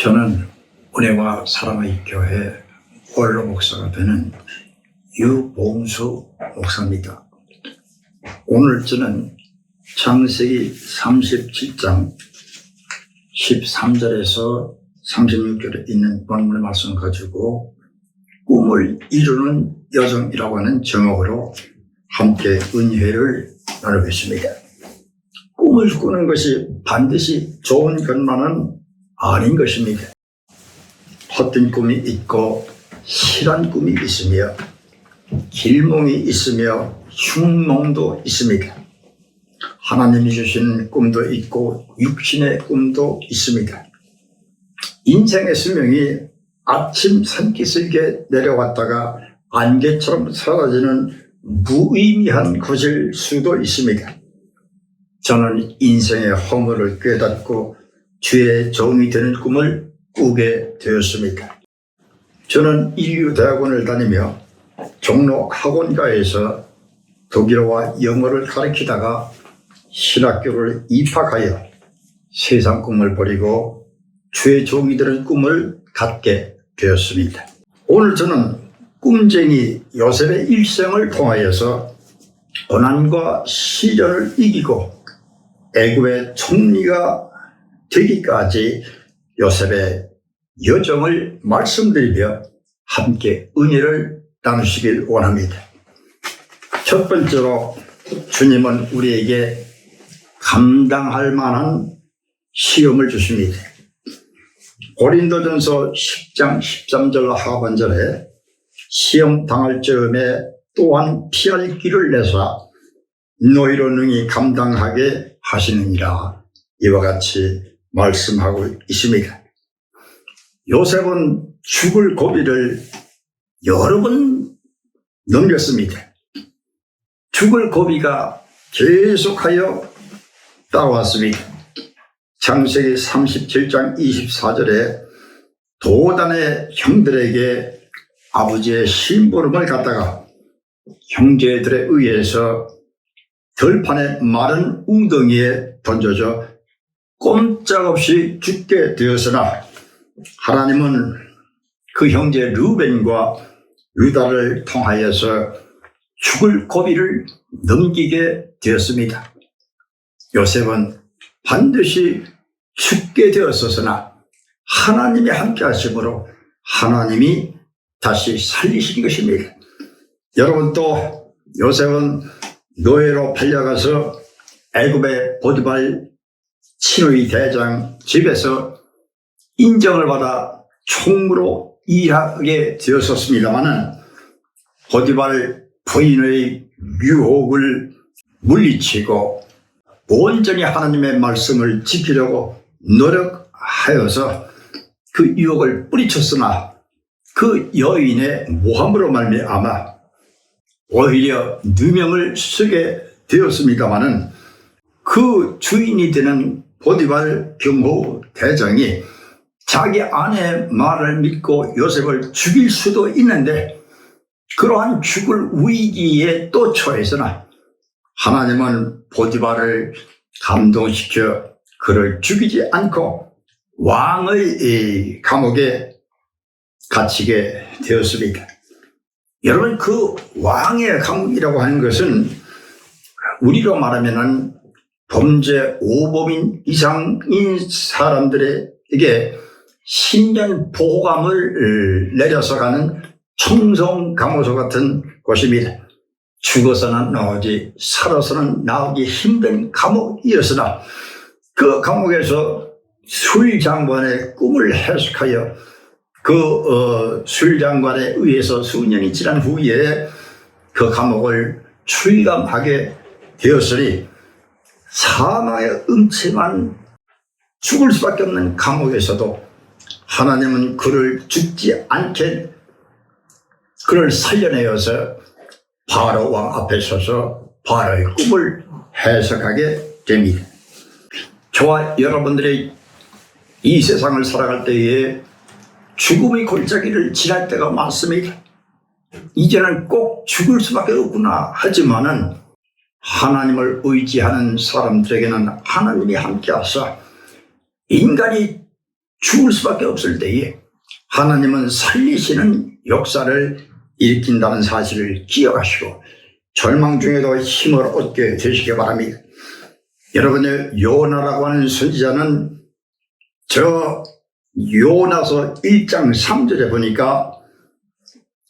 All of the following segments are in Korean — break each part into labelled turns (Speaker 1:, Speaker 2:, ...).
Speaker 1: 저는 은혜와 사랑의 교회 원로 목사가 되는 유봉수 목사입니다. 오늘 저는 창세기 37장 13절에서 36절에 있는 본문의 말씀을 가지고 꿈을 이루는 여정이라고 하는 제목으로 함께 은혜를 나누겠습니다. 꿈을 꾸는 것이 반드시 좋은 것만은 아닌 것입니다. 헛된 꿈이 있고 실한 꿈이 있으며 길몽이 있으며 흉몽도 있습니다. 하나님이 주신 꿈도 있고 육신의 꿈도 있습니다. 인생의 수명이 아침 산기슭에 내려왔다가 안개처럼 사라지는 무의미한 것일 수도 있습니다. 저는 인생의 허물을 깨닫고 주의 종이 되는 꿈을 꾸게 되었습니다. 저는 인류대학원을 다니며 종로 학원가에서 독일어와 영어를 가르치다가 신학교를 입학하여 세상 꿈을 버리고 주의 종이 되는 꿈을 갖게 되었습니다. 오늘 저는 꿈쟁이 요셉의 일생을 통하여서 고난과 시련을 이기고 애굽의 총리가 되기까지 요셉의 여정을 말씀드리며 함께 은혜를 나누시길 원합니다. 첫 번째로 주님은 우리에게 감당할 만한 시험을 주십니다. 고린도전서 10장 13절 하반절에 시험 당할 즈음에 또한 피할 길을 내사 너희로 능히 감당하게 하시느니라, 이와 같이 말씀하고 있습니다. 요셉은 죽을 고비를 여러 번 넘겼습니다. 죽을 고비가 계속하여 따라왔습니다. 창세기 37장 24절에 도단의 형들에게 아버지의 심부름을 갖다가 형제들에 의해서 들판의 마른 웅덩이에 던져져 꼼짝없이 죽게 되었으나 하나님은 그 형제 르벤과 유다를 통하여서 죽을 고비를 넘기게 되었습니다. 요셉은 반드시 죽게 되었었으나 하나님이 함께 하심으로 하나님이 다시 살리신 것입니다. 여러분, 또 요셉은 노예로 팔려가서 애굽의 보디발 친위 대장 집에서 인정을 받아 총무로 일하게 되었었습니다마는 보디발 부인의 유혹을 물리치고 온전히 하나님의 말씀을 지키려고 노력하여서 그 유혹을 뿌리쳤으나 그 여인의 모함으로 말미암아 오히려 누명을 쓰게 되었습니다마는 그 주인이 되는 보디발 경호 대장이 자기 아내의 말을 믿고 요셉을 죽일 수도 있는데 그러한 죽을 위기에 또 처했으나 하나님은 보디발을 감동시켜 그를 죽이지 않고 왕의 감옥에 갇히게 되었습니다. 여러분, 그 왕의 감옥이라고 하는 것은 우리로 말하면 범죄 5범인 이상인 사람들에게 10년 보호감을 내려서 가는 청송감호소 같은 곳입니다. 죽어서는 나오지 살아서는 나오기 힘든 감옥이었으나 그 감옥에서 술장관의 꿈을 해석하여 그 술장관에 의해서 수년이 지난 후에 그 감옥을 출감하게 되었으니 사망의 음침한 죽을 수밖에 없는 감옥에서도 하나님은 그를 죽지 않게 그를 살려내어서 바로 왕 앞에 서서 바로의 꿈을 해석하게 됩니다. 저와 여러분들이 이 세상을 살아갈 때에 죽음의 골짜기를 지날 때가 많습니다. 이제는 꼭 죽을 수밖에 없구나 하지만은 하나님을 의지하는 사람들에게는 하나님이 함께하사 인간이 죽을 수밖에 없을 때에 하나님은 살리시는 역사를 일으킨다는 사실을 기억하시고 절망 중에도 힘을 얻게 되시기 바랍니다. 여러분의 요나라고 하는 선지자는 저 요나서 1장 3절에 보니까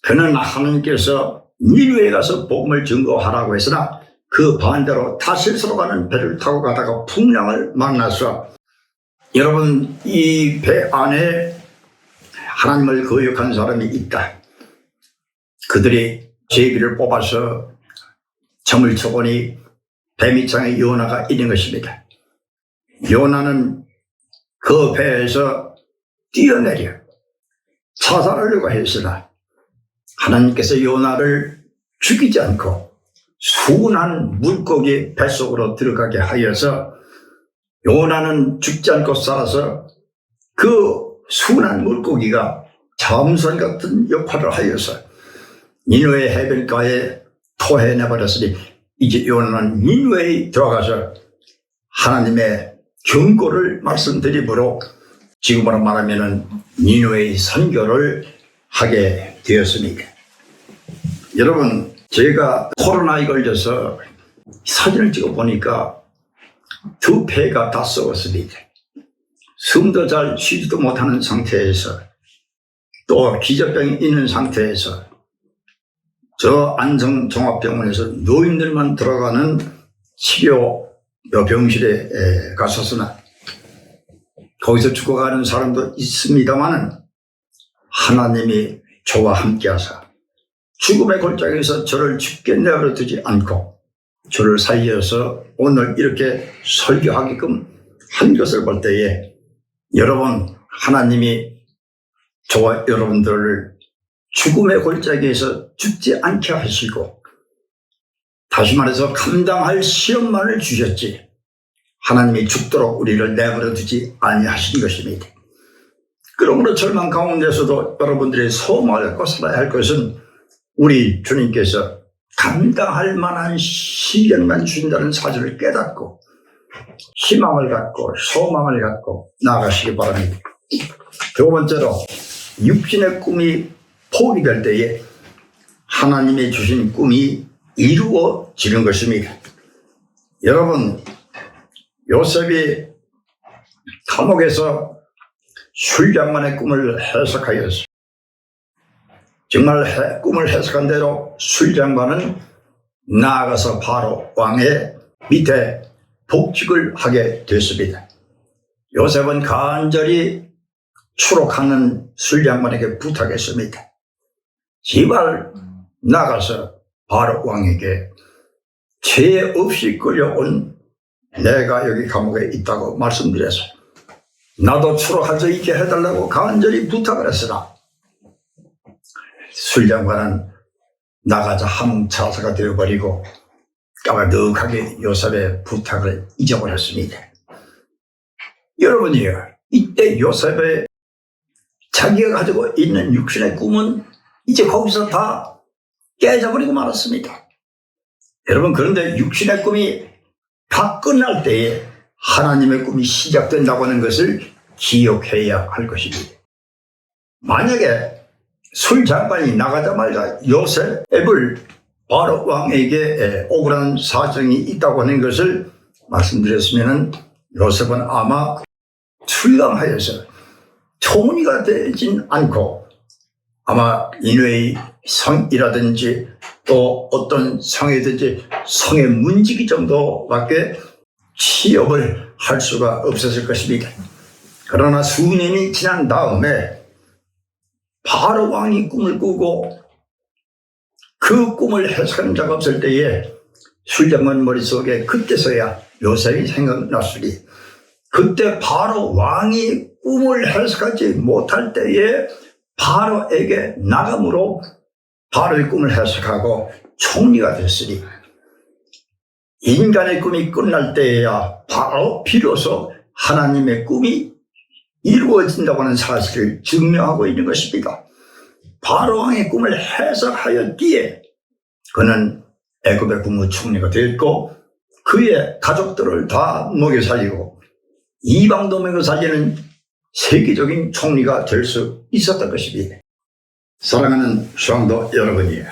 Speaker 1: 그는 하나님께서 니느웨에 가서 복음을 증거하라고 했으나 그 반대로 타실스로 가는 배를 타고 가다가 풍랑을 만나서 여러분 이 배 안에 하나님을 거역한 사람이 있다. 그들이 제비를 뽑아서 점을 쳐보니 배 밑창에 요나가 있는 것입니다. 요나는 그 배에서 뛰어내려 자살하려고 했으나 하나님께서 요나를 죽이지 않고 순한 물고기 뱃속으로 들어가게 하여서 요나는 죽지 않고 살아서 그 순한 물고기가 잠수함 같은 역할을 하여서 니느웨 해변가에 토해내버렸으니 이제 요나는 니느웨에 들어가서 하나님의 경고를 말씀드리므로 지금으로 말하면 니느웨의 선교를 하게 되었습니다. 여러분 제가 코로나에 걸려서 사진을 찍어보니까 두 폐가 다 썩었습니다. 숨도 잘 쉬지도 못하는 상태에서 또 기저병이 있는 상태에서 저 안성종합병원에서 노인들만 들어가는 치료 병실에 갔었으나 거기서 죽어가는 사람도 있습니다만 하나님이 저와 함께하사 죽음의 골짜기에서 저를 죽게 내버려 두지 않고 저를 살려서 오늘 이렇게 설교하게끔 한 것을 볼 때에 여러분 하나님이 저와 여러분들을 죽음의 골짜기에서 죽지 않게 하시고 다시 말해서 감당할 시험만을 주셨지 하나님이 죽도록 우리를 내버려 두지 아니하신 것입니다. 그러므로 절망 가운데서도 여러분들이 소망하고 살아야 할 것은 우리 주님께서 감당할 만한 시련만 주신다는 사실을 깨닫고 희망을 갖고 소망을 갖고 나아가시기 바랍니다. 두 번째로 육신의 꿈이 포기될 때에 하나님이 주신 꿈이 이루어지는 것입니다. 여러분 요셉이 감옥에서 술장만의 꿈을 해석하였습니다. 정말 꿈을 해석한 대로 술장관은 나아가서 바로 왕의 밑에 복직을 하게 됐습니다. 요셉은 간절히 추록하는 술장관에게 부탁했습니다. 제발 나가서 바로 왕에게 죄 없이 끌려온 내가 여기 감옥에 있다고 말씀드려서 나도 추록할 수 있게 해달라고 간절히 부탁을 했으나 술장관은 나가자 함차사가 되어버리고 까마득하게 요셉의 부탁을 잊어버렸습니다. 여러분이요, 이때 요셉의 자기가 가지고 있는 육신의 꿈은 이제 거기서 다 깨져버리고 말았습니다. 여러분 그런데 육신의 꿈이 다 끝날 때에 하나님의 꿈이 시작된다고 하는 것을 기억해야 할 것입니다. 만약에 술장관이 나가자마자 요셉을 바로 왕에게 억울한 사정이 있다고 하는 것을 말씀드렸으면 요셉은 아마 출강하여서 총리가 되진 않고 아마 니느웨의 성이라든지 또 어떤 성이든지 성의 문지기 정도밖에 취업을 할 수가 없었을 것입니다. 그러나 수년이 지난 다음에 바로 왕이 꿈을 꾸고 그 꿈을 해석하는 자가 없을 때에 술장관 머릿속에 그때서야 요셉이 생각났으니 그때 바로 왕이 꿈을 해석하지 못할 때에 바로에게 나감으로 바로의 꿈을 해석하고 총리가 됐으니 인간의 꿈이 끝날 때에야 바로 비로소 하나님의 꿈이 이루어진다고 하는 사실을 증명하고 있는 것입니다. 바로 왕의 꿈을 해석하였기에 그는 애굽의 국무총리가 됐고 그의 가족들을 다 먹여 살리고 이방도 먹여 살리는 세계적인 총리가 될 수 있었던 것입니다. 사랑하는 성도 여러분이요,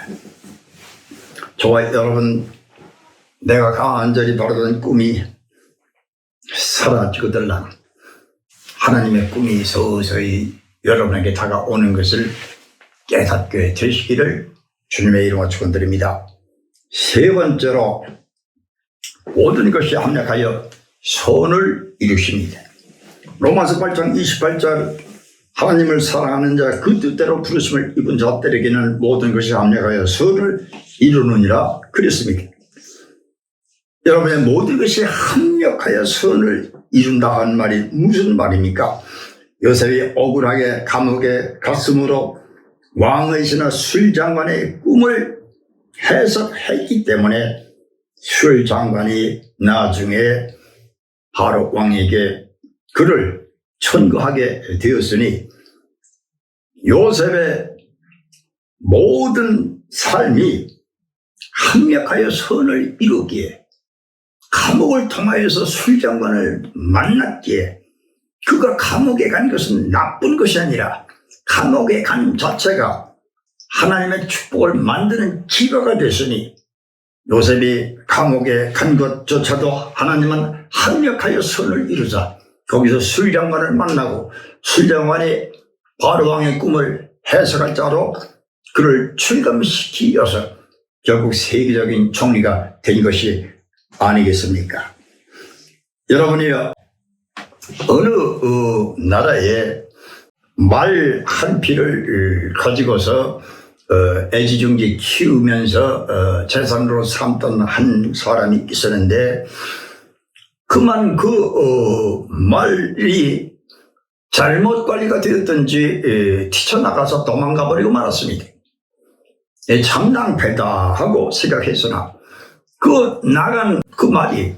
Speaker 1: 저와 여러분, 내가 간절히 바라던 꿈이 사라지거들랑 하나님의 꿈이 서서히 여러분에게 다가오는 것을 깨닫게 되시기를 주님의 이름으로 축원드립니다. 세 번째로, 모든 것이 합력하여 선을 이루십니다. 로마서 8장 28절, 하나님을 사랑하는 자, 그 뜻대로 부르심을 입은 자들에게는 모든 것이 합력하여 선을 이루느니라 그랬습니다. 여러분의 모든 것이 합력하여 선을 이룬다 하는 말이 무슨 말입니까? 요셉이 억울하게 감옥에 갔으므로 왕의 신하 술장관의 꿈을 해석했기 때문에 술장관이 나중에 바로 왕에게 그를 천거하게 되었으니, 요셉의 모든 삶이 합력하여 선을 이루기에, 감옥을 통하여서 술장관을 만났기에, 그가 감옥에 간 것은 나쁜 것이 아니라 감옥에 간 자체가 하나님의 축복을 만드는 기회가 됐으니, 요셉이 감옥에 간 것조차도 하나님은 합력하여 선을 이루자 거기서 술장관을 만나고, 술장관이 바로왕의 꿈을 해석할 자로 그를 출감시키어서 결국 세계적인 총리가 된 것이 아니겠습니까? 여러분이요, 어느 나라에 말 한 피를 가지고서 애지중지 키우면서 재산으로 삼던 한 사람이 있었는데, 그만 말이 잘못 관리가 되었던지 튀쳐나가서 도망가 버리고 말았습니다. 장난패다 하고 생각했으나, 그 나간 그 말이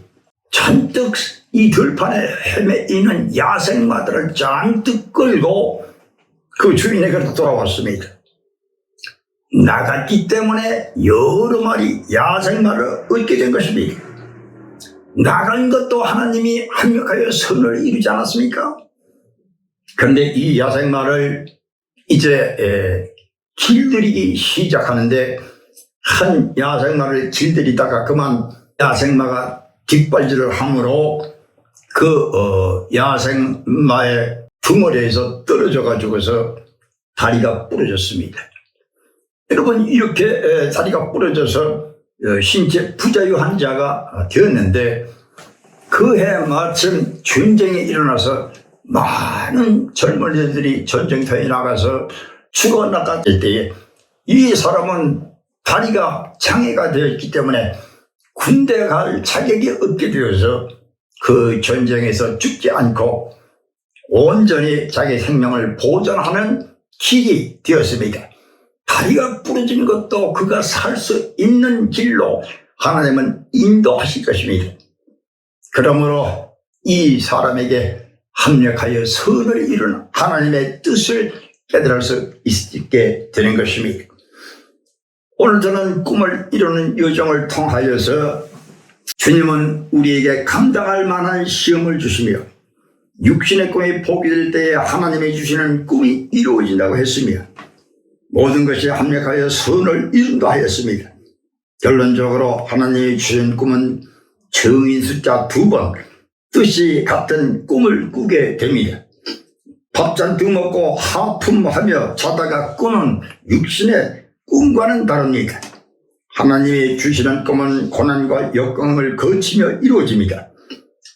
Speaker 1: 잔뜩 이 들판에 헤매 있는 야생마들을 잔뜩 끌고 그 주인에게로 돌아왔습니다. 나갔기 때문에 여러 마리 야생마를 얻게 된 것입니다. 나간 것도 하나님이 합력하여 선을 이루지 않았습니까? 그런데 이 야생마를 이제 길들이기 시작하는데, 한 야생마를 길들이다가 그만 야생마가 뒷발질을 하므로 그 야생마의 둥어리에서 떨어져 가지고서 다리가 부러졌습니다. 여러분, 이렇게 다리가 부러져서 신체 부자유한 자가 되었는데, 그해 마침 전쟁이 일어나서 많은 젊은이들이 전쟁터에 나가서 죽어나갔을 때에 이 사람은 다리가 장애가 되었기 때문에 군대 갈 자격이 없게 되어서 그 전쟁에서 죽지 않고 온전히 자기 생명을 보존하는 길이 되었습니다. 다리가 부러진 것도 그가 살 수 있는 길로 하나님은 인도하실 것입니다. 그러므로 이 사람에게 합력하여 선을 이룬 하나님의 뜻을 깨달을 수 있게 되는 것입니다. 오늘 저는 꿈을 이루는 여정을 통하여서 주님은 우리에게 감당할 만한 시험을 주시며, 육신의 꿈이 포기될 때에 하나님이 주시는 꿈이 이루어진다고 했으며, 모든 것이 합력하여 선을 이룬다 하였습니다. 결론적으로 하나님이 주신 꿈은 정인 숫자 2번 뜻이 같은 꿈을 꾸게 됩니다. 밥 잔뜩 먹고 하품하며 자다가 꾸는 육신의 꿈과는 다릅니다. 하나님이 주시는 꿈은 고난과 역경을 거치며 이루어집니다.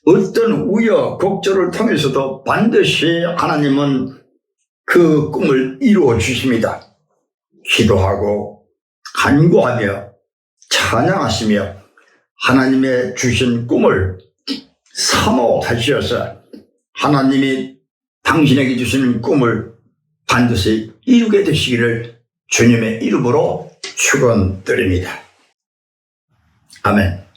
Speaker 1: 어떤 우여곡절을 통해서도 반드시 하나님은 그 꿈을 이루어 주십니다. 기도하고 간구하며 찬양하시며 하나님의 주신 꿈을 사모하시어서 하나님이 당신에게 주시는 꿈을 반드시 이루게 되시기를 주님의 이름으로 축원드립니다. 아멘.